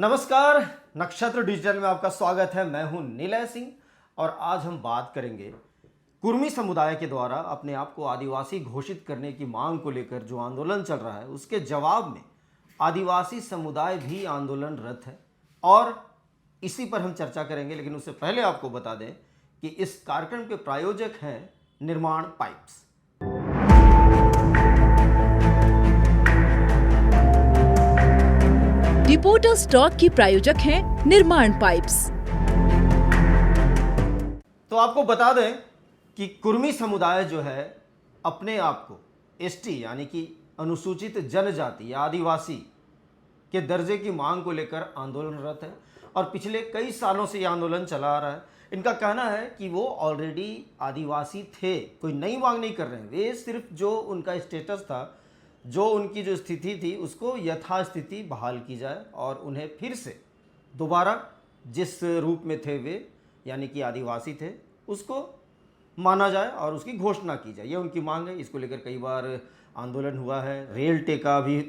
नमस्कार, नक्षत्र डिजिटल में आपका स्वागत है। मैं हूं निलय सिंह और आज हम बात करेंगे कुर्मी समुदाय के द्वारा अपने आप को आदिवासी घोषित करने की मांग को लेकर जो आंदोलन चल रहा है उसके जवाब में आदिवासी समुदाय भी आंदोलनरत है और इसी पर हम चर्चा करेंगे। लेकिन उससे पहले आपको बता दें कि इस कार्यक्रम के प्रायोजक हैं निर्माण पाइप्स। रिपोर्टर स्टॉक की प्रायोजक हैं निर्माण पाइप्स। तो आपको बता दें कि कुर्मी समुदाय जो है अपने आप को एसटी यानी कि अनुसूचित जनजाति या आदिवासी के दर्जे की मांग को लेकर आंदोलनरत है और पिछले कई सालों से ये आंदोलन चला आ रहा है। इनका कहना है कि वो ऑलरेडी आदिवासी थे, कोई नई मांग नहीं कर रहे हैं। वे सिर्फ जो उनका स्टेटस था, जो उनकी जो स्थिति थी उसको यथास्थिति बहाल की जाए और उन्हें फिर से दोबारा जिस रूप में थे वे यानी कि आदिवासी थे उसको माना जाए और उसकी घोषणा की जाए। ये उनकी मांग है। इसको लेकर कई बार आंदोलन हुआ है। रेल टेका भी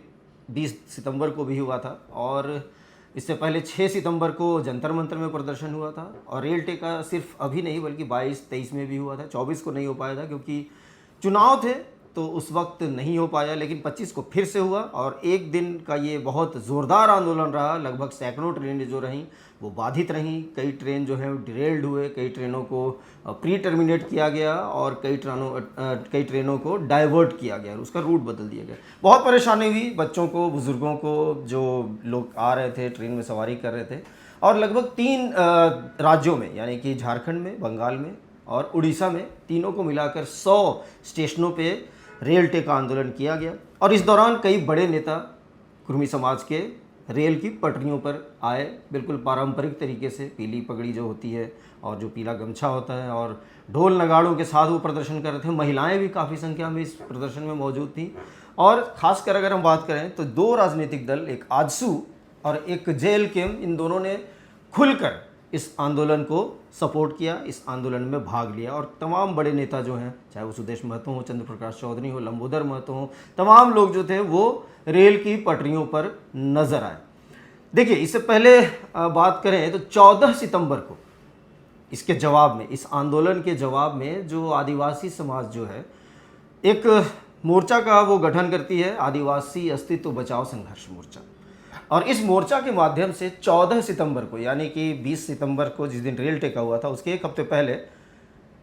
20 सितंबर को भी हुआ था और इससे पहले 6 सितंबर को जंतर मंतर में प्रदर्शन हुआ था और रेल टेका सिर्फ अभी नहीं बल्कि 22-23 में भी हुआ था। 24 को नहीं हो पाया था क्योंकि चुनाव थे तो उस वक्त नहीं हो पाया, लेकिन 25 को फिर से हुआ और एक दिन का ये बहुत ज़ोरदार आंदोलन रहा। लगभग सैकड़ों ट्रेनें जो रहीं वो बाधित रहीं। कई ट्रेन जो हैं डिरेल्ड हुए, कई ट्रेनों को प्री टर्मिनेट किया गया और कई ट्रेनों को डाइवर्ट किया गया और उसका रूट बदल दिया गया। बहुत परेशानी हुई बच्चों को, बुज़ुर्गों को, जो लोग आ रहे थे ट्रेन में सवारी कर रहे थे। और लगभग 3 राज्यों में यानी कि झारखंड में, बंगाल में और उड़ीसा में, तीनों को मिलाकर 100 स्टेशनों पे रेल टेका आंदोलन किया गया। और इस दौरान कई बड़े नेता कुर्मी समाज के रेल की पटरियों पर आए, बिल्कुल पारंपरिक तरीके से, पीली पगड़ी जो होती है और जो पीला गमछा होता है और ढोल नगाड़ों के साथ वो प्रदर्शन कर रहे थे। महिलाएं भी काफ़ी संख्या में इस प्रदर्शन में मौजूद थी। और ख़ासकर अगर हम बात करें तो 2 राजनीतिक दल, एक आजसू और एक JLKM, इन दोनों ने खुलकर इस आंदोलन को सपोर्ट किया, इस आंदोलन में भाग लिया। और तमाम बड़े नेता जो हैं, चाहे वो सुदेश महतो हो, चंद्र प्रकाश चौधरी हो, लंबोदर महतो हो, तमाम लोग जो थे वो रेल की पटरियों पर नजर आए। देखिए, इससे पहले बात करें तो 14 सितंबर को इसके जवाब में, इस आंदोलन के जवाब में जो आदिवासी समाज जो है एक मोर्चा का वो गठन करती है, आदिवासी अस्तित्व बचाओ संघर्ष मोर्चा। और इस मोर्चा के माध्यम से 14 सितंबर को यानी कि 20 सितंबर को जिस दिन रेल टेका हुआ था उसके एक हफ्ते पहले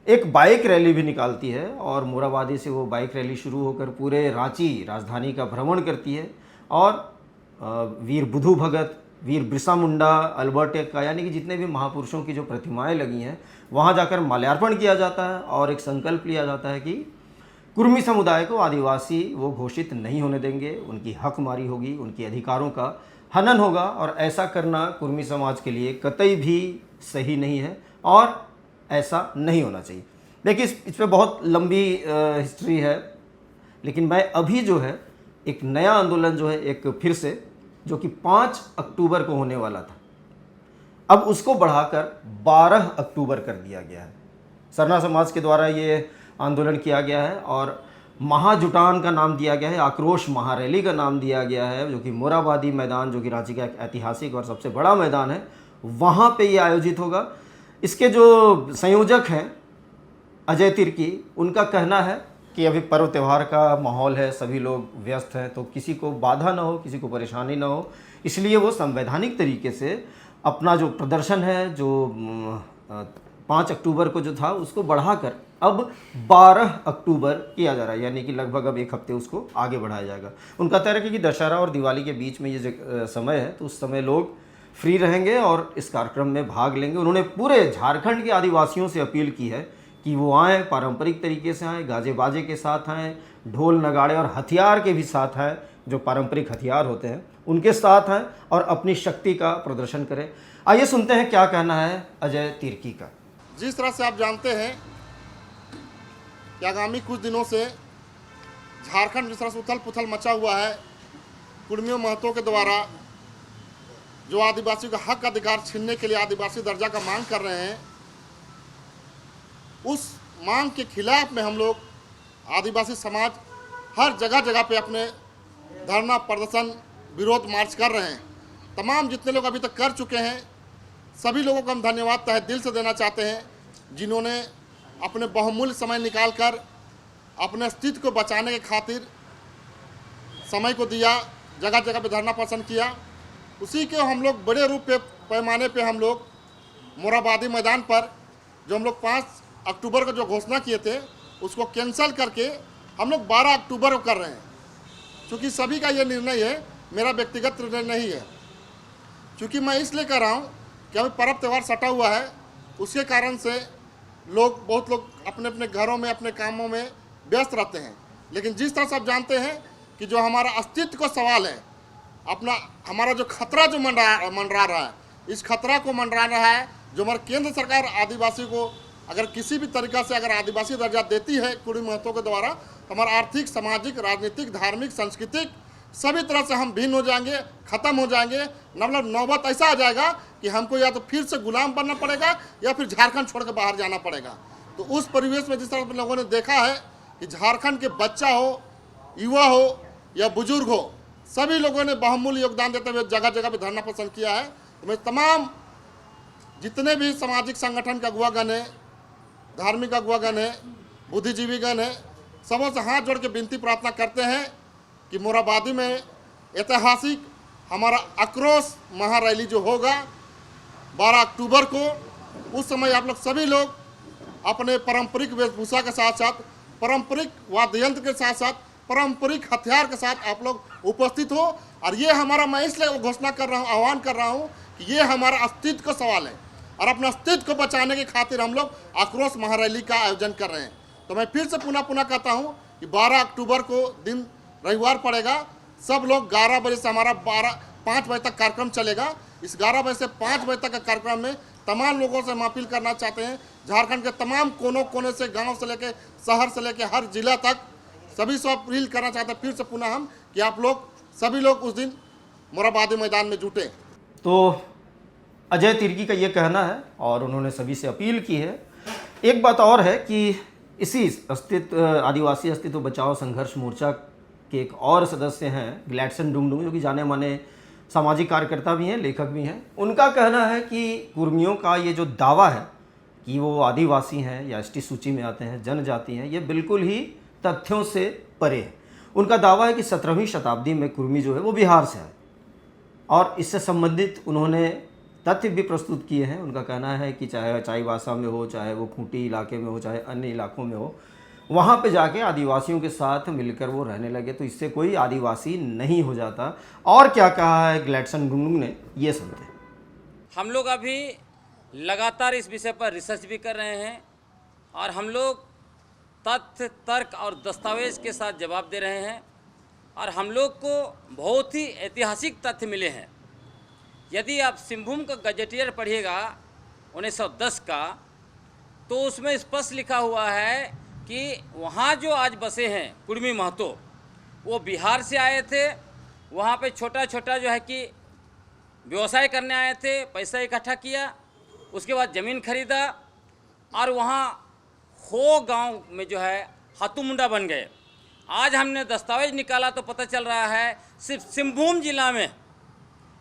एक बाइक रैली भी निकालती है और मोराबादी से वो बाइक रैली शुरू होकर पूरे रांची राजधानी का भ्रमण करती है और वीर बुधू भगत, वीर बिरसा मुंडा, अल्बर्ट एक्का यानी कि जितने भी महापुरुषों की जो प्रतिमाएं लगी हैं वहाँ जाकर माल्यार्पण किया जाता है और एक संकल्प लिया जाता है कि कुर्मी समुदाय को आदिवासी वो घोषित नहीं होने देंगे, उनकी हकमारी होगी, उनके अधिकारों का हनन होगा और ऐसा करना कुर्मी समाज के लिए कतई भी सही नहीं है और ऐसा नहीं होना चाहिए। देखिए, इस पे बहुत लंबी हिस्ट्री है, लेकिन मैं अभी जो है एक नया आंदोलन जो है एक फिर से जो कि 5 अक्टूबर को होने वाला था, अब उसको बढ़ाकर 12 अक्टूबर कर दिया गया है। सरना समाज के द्वारा ये आंदोलन किया गया है और महाजुटान का नाम दिया गया है, आक्रोश महारैली का नाम दिया गया है, जो कि मोराबादी मैदान, जो कि रांची का एक ऐतिहासिक और सबसे बड़ा मैदान है, वहाँ पे ये आयोजित होगा। इसके जो संयोजक हैं अजय तिर्की, उनका कहना है कि अभी पर्व त्यौहार का माहौल है, सभी लोग व्यस्त हैं, तो किसी को बाधा ना हो, किसी को परेशानी ना हो, इसलिए वो संवैधानिक तरीके से अपना जो प्रदर्शन है, जो 5 अक्टूबर को जो था उसको बढ़ाकर अब 12 अक्टूबर किया जा रहा है, यानी कि लगभग अब एक हफ्ते उसको आगे बढ़ाया जाएगा। उनका तर्क है कि दशहरा और दिवाली के बीच में ये जो समय है तो उस समय लोग फ्री रहेंगे और इस कार्यक्रम में भाग लेंगे। उन्होंने पूरे झारखंड के आदिवासियों से अपील की है कि वो आएँ, पारंपरिक तरीके से आएँ, गाजे बाजे के साथ आएँ, ढोल नगाड़े और हथियार के भी साथ आएँ, जो पारंपरिक हथियार होते हैं उनके साथ आएँ और अपनी शक्ति का प्रदर्शन करें। आइए सुनते हैं क्या कहना है अजय तिर्की का। जिस तरह से आप जानते हैं कि आगामी कुछ दिनों से झारखंड जिस तरह से उथल पुथल मचा हुआ है, कुर्मियों महतों के द्वारा जो आदिवासियों का हक अधिकार छीनने के लिए आदिवासी दर्जा का मांग कर रहे हैं, उस मांग के खिलाफ में हम लोग आदिवासी समाज हर जगह जगह पे अपने धरना प्रदर्शन विरोध मार्च कर रहे हैं। तमाम जितने लोग अभी तक कर चुके हैं, सभी लोगों को हम धन्यवाद तहे दिल से देना चाहते हैं, जिन्होंने अपने बहुमूल्य समय निकालकर अपने अस्तित्व को बचाने के खातिर समय को दिया, जगह जगह पे धरना पसंद किया। उसी के हम लोग बड़े रूप पे पैमाने पे हम लोग मोराबादी मैदान पर जो हम लोग 5 अक्टूबर को जो घोषणा किए थे उसको कैंसिल करके हम लोग 12 अक्टूबर को कर रहे हैं। क्योंकि सभी का ये निर्णय है, मेरा व्यक्तिगत निर्णय नहीं है। क्योंकि मैं इसलिए कर रहा हूँ कि अभी पर्व त्यौहार सटा हुआ है, उसके कारण से बहुत लोग अपने अपने घरों में अपने कामों में व्यस्त रहते हैं। लेकिन जिस तरह से आप जानते हैं कि जो हमारा अस्तित्व का सवाल है, हमारा जो खतरा जो मंडरा रहा है, इस खतरा को मंडरा रहा है, जो हमारी केंद्र सरकार आदिवासी को अगर किसी भी तरीक़ा से अगर आदिवासी दर्जा देती है कुर्मी महतो के द्वारा, तो हमारा आर्थिक, सामाजिक, राजनीतिक, धार्मिक, सांस्कृतिक सभी तरह से हम भिन्न हो जाएंगे, ख़त्म हो जाएंगे। मतलब नौबत ऐसा आ जाएगा कि हमको या तो फिर से गुलाम बनना पड़ेगा या फिर झारखंड छोड़ के बाहर जाना पड़ेगा। तो उस परिवेश में जिस तरह लोगों ने देखा है कि झारखंड के बच्चा हो, युवा हो या बुजुर्ग हो, सभी लोगों ने बहुमूल्य योगदान देते हुए जगह जगह पे धरना पसंद किया है। तो मैं तमाम जितने भी सामाजिक संगठन का अगुवागण है, धार्मिक अगुवागण है, बुद्धिजीवीगण है, सबों से हाथ जोड़ के विनती प्रार्थना करते हैं कि मोराबादी में ऐतिहासिक हमारा आक्रोश महारैली जो होगा 12 अक्टूबर को, उस समय आप लोग सभी लोग अपने पारंपरिक वेशभूषा के साथ साथ, पारंपरिक वाद्य यंत्र के साथ साथ, पारंपरिक हथियार के साथ आप लोग उपस्थित हो। और ये हमारा, मैं इसलिए घोषणा कर रहा हूँ, आह्वान कर रहा हूँ कि ये हमारा अस्तित्व का सवाल है और अपने अस्तित्व को बचाने के खातिर हम लोग आक्रोश महारैली का आयोजन कर रहे हैं। तो मैं फिर से पुनः कहता हूँ कि 12 अक्टूबर को दिन रविवार पड़ेगा। सब लोग 11 बजे से हमारा 5 बजे तक कार्यक्रम चलेगा। इस 11 बजे से 5 बजे तक का कार्यक्रम में तमाम लोगों से हम अपील करना चाहते हैं, झारखंड के तमाम कोनों कोने से, गांव से लेके शहर से लेके हर जिला तक सभी से अपील करना चाहते हैं फिर से पुनः हम कि आप लोग सभी लोग उस दिन मोराबादी मैदान में जुटे। तो अजय तिर्की का ये कहना है और उन्होंने सभी से अपील की है। एक बात और है कि इसी आदिवासी अस्तित्व बचाओ संघर्ष मोर्चा के एक और सदस्य हैं ग्लैडसन डुंगडुंग, जो कि जाने माने सामाजिक कार्यकर्ता भी हैं, लेखक भी हैं। उनका कहना है कि कुर्मियों का ये जो दावा है कि वो आदिवासी हैं या एसटी सूची में आते हैं, जनजाति हैं, ये बिल्कुल ही तथ्यों से परे है। उनका दावा है कि 17वीं शताब्दी में कुर्मी जो है वो बिहार से आए और इससे संबंधित उन्होंने तथ्य भी प्रस्तुत किए हैं। उनका कहना है कि चाहे चाईबासा में हो, चाहे वो खूंटी इलाके में हो, चाहे अन्य इलाकों में हो, वहाँ पे जाके आदिवासियों के साथ मिलकर वो रहने लगे, तो इससे कोई आदिवासी नहीं हो जाता। और क्या कहा है ग्लैडसन डुंगडुंग ने, ये सुनते हैं। हम लोग अभी लगातार इस विषय पर रिसर्च भी कर रहे हैं और हम लोग तथ्य, तर्क और दस्तावेज के साथ जवाब दे रहे हैं और हम लोग को बहुत ही ऐतिहासिक तथ्य मिले हैं। यदि आप सिंहभूम का गजेटियर पढ़िएगा 1910 का, तो उसमें स्पष्ट लिखा हुआ है कि वहाँ जो आज बसे हैं कुर्मी महतो, वो बिहार से आए थे। वहाँ पे छोटा छोटा जो है कि व्यवसाय करने आए थे, पैसा इकट्ठा किया, उसके बाद ज़मीन खरीदा और वहाँ हो गांव में जो है हाथू-मुंडा बन गए। आज हमने दस्तावेज निकाला तो पता चल रहा है सिर्फ सिंहभूम जिला में,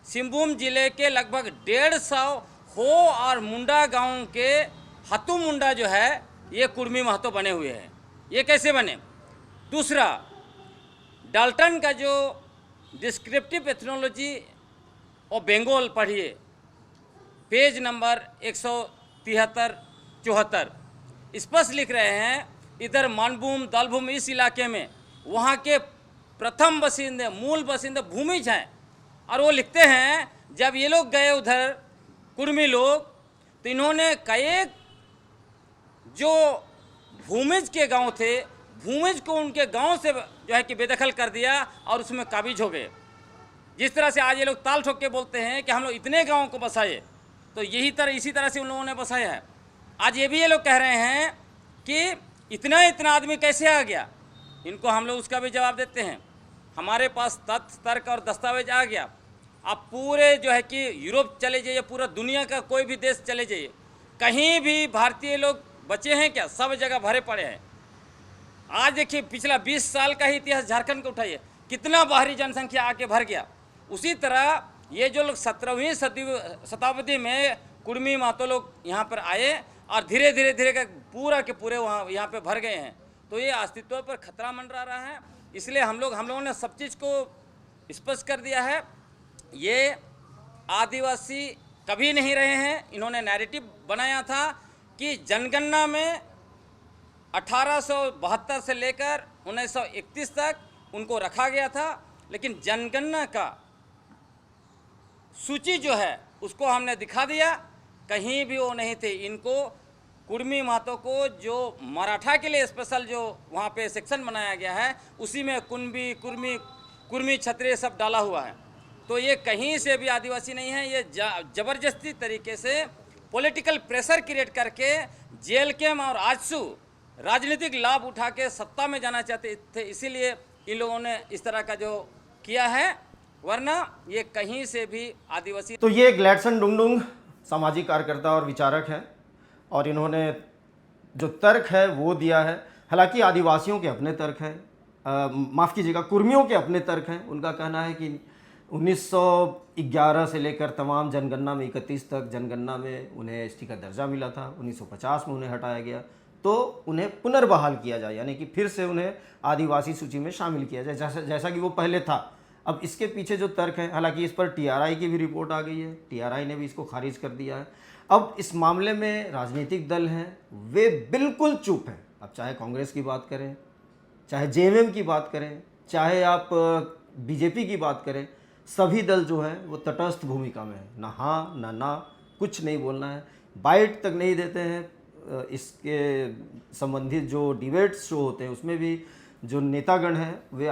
सिंहभूम जिले के लगभग 150 हो और मुंडा गांव के हाथू-मुंडा जो है ये कुर्मी महतो बने हुए हैं। ये कैसे बने? दूसरा, डाल्टन का जो डिस्क्रिप्टिव एथनोलॉजी और बंगाल पढ़िए, पेज नंबर 173-74, स्पष्ट लिख रहे हैं इधर मानभूम, दलभूम, इस इलाके में वहाँ के प्रथम बसिंदे, मूल बसिंदे भूमिज हैं। और वो लिखते हैं जब ये लोग गए उधर कुर्मी लोग, तो इन्होंने कई जो भूमिज के गांव थे, भूमिज को उनके गांव से जो है कि बेदखल कर दिया और उसमें काबिज हो गए। जिस तरह से आज ये लोग ताल ठोक के बोलते हैं कि हम लोग इतने गांवों को बसाए, तो इसी तरह से उन लोगों ने बसाया है। आज ये भी ये लोग कह रहे हैं कि इतना आदमी कैसे आ गया। इनको हम लोग उसका भी जवाब देते हैं। हमारे पास तथ्य, तर्क और दस्तावेज आ गया। आप पूरे जो है कि यूरोप चले जाइए, पूरा दुनिया का कोई भी देश चले जाइए, कहीं भी भारतीय लोग बचे हैं क्या? सब जगह भरे पड़े हैं। आज देखिए पिछला 20 साल का ही इतिहास झारखंड को उठाइए, कितना बाहरी जनसंख्या आके भर गया। उसी तरह ये जो लोग 17वीं शताब्दी में कुर्मी महतो लोग यहाँ पर आए और धीरे धीरे के पूरे वहाँ यहाँ पे भर गए हैं, तो ये अस्तित्व पर खतरा मंडरा रहा है। इसलिए हम लोगों ने सब चीज़ को स्पष्ट कर दिया है। ये आदिवासी कभी नहीं रहे हैं। इन्होंने नैरेटिव बनाया था कि जनगणना में 1872 से लेकर 1931 तक उनको रखा गया था, लेकिन जनगणना का सूची जो है उसको हमने दिखा दिया, कहीं भी वो नहीं थे। इनको कुर्मी महतो को जो मराठा के लिए स्पेशल जो वहाँ पे सेक्शन बनाया गया है, उसी में कुंबी, कुर्मी, क्षत्रिय सब डाला हुआ है। तो ये कहीं से भी आदिवासी नहीं है। ये ज़बरदस्ती तरीके से पॉलिटिकल प्रेशर क्रिएट करके जेल कैम और आजसू राजनीतिक लाभ उठा के सत्ता में जाना चाहते थे, इसीलिए इन लोगों ने इस तरह का जो किया है, वरना ये कहीं से भी आदिवासी। तो ये ग्लैडसन डुंगडुंग सामाजिक कार्यकर्ता और विचारक हैं और इन्होंने जो तर्क है वो दिया है। हालांकि आदिवासियों के अपने तर्क हैं, माफ़ कीजिएगा, कुर्मियों के अपने तर्क हैं। उनका कहना है कि 1911 से लेकर तमाम जनगणना में 31 तक जनगणना में उन्हें एसटी का दर्जा मिला था। 1950 में उन्हें हटाया गया, तो उन्हें पुनर्बहाल किया जाए, यानी कि फिर से उन्हें आदिवासी सूची में शामिल किया जाए जैसा कि वो पहले था। अब इसके पीछे जो तर्क है, हालांकि इस पर टीआरआई की भी रिपोर्ट आ गई है, टीआरआई ने भी इसको खारिज कर दिया है। अब इस मामले में राजनीतिक दल हैं वे बिल्कुल चुप हैं। अब चाहे कांग्रेस की बात करें, चाहे जेएमएम की बात करें, चाहे आप बीजेपी की बात करें, सभी दल जो हैं वो तटस्थ भूमिका में है। ना हाँ ना, कुछ नहीं बोलना है, बाइट तक नहीं देते हैं। इसके संबंधित जो डिबेट्स शो होते हैं उसमें भी जो नेतागण हैं वे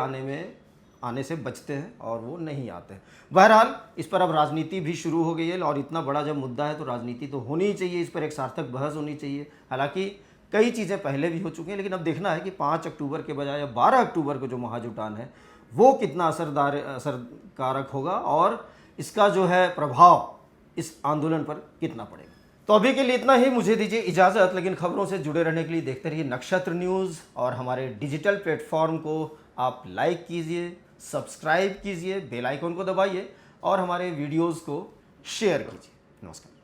आने से बचते हैं और वो नहीं आते हैं। बहरहाल इस पर अब राजनीति भी शुरू हो गई है और इतना बड़ा जब मुद्दा है तो राजनीति तो होनी ही चाहिए, इस पर एक सार्थक बहस होनी चाहिए। हालांकि कई चीज़ें पहले भी हो चुकी हैं, लेकिन अब देखना है कि 5 अक्टूबर के बजाय अब 12 अक्टूबर को जो महाजुटान है वो कितना असरकारक होगा और इसका जो है प्रभाव इस आंदोलन पर कितना पड़ेगा। तो अभी के लिए इतना ही, मुझे दीजिए इजाज़त। लेकिन खबरों से जुड़े रहने के लिए देखते रहिए नक्षत्र न्यूज़ और हमारे डिजिटल प्लेटफॉर्म को आप लाइक कीजिए, सब्सक्राइब कीजिए, बेल आइकन को दबाइए और हमारे वीडियोज़ को शेयर कीजिए। नमस्कार।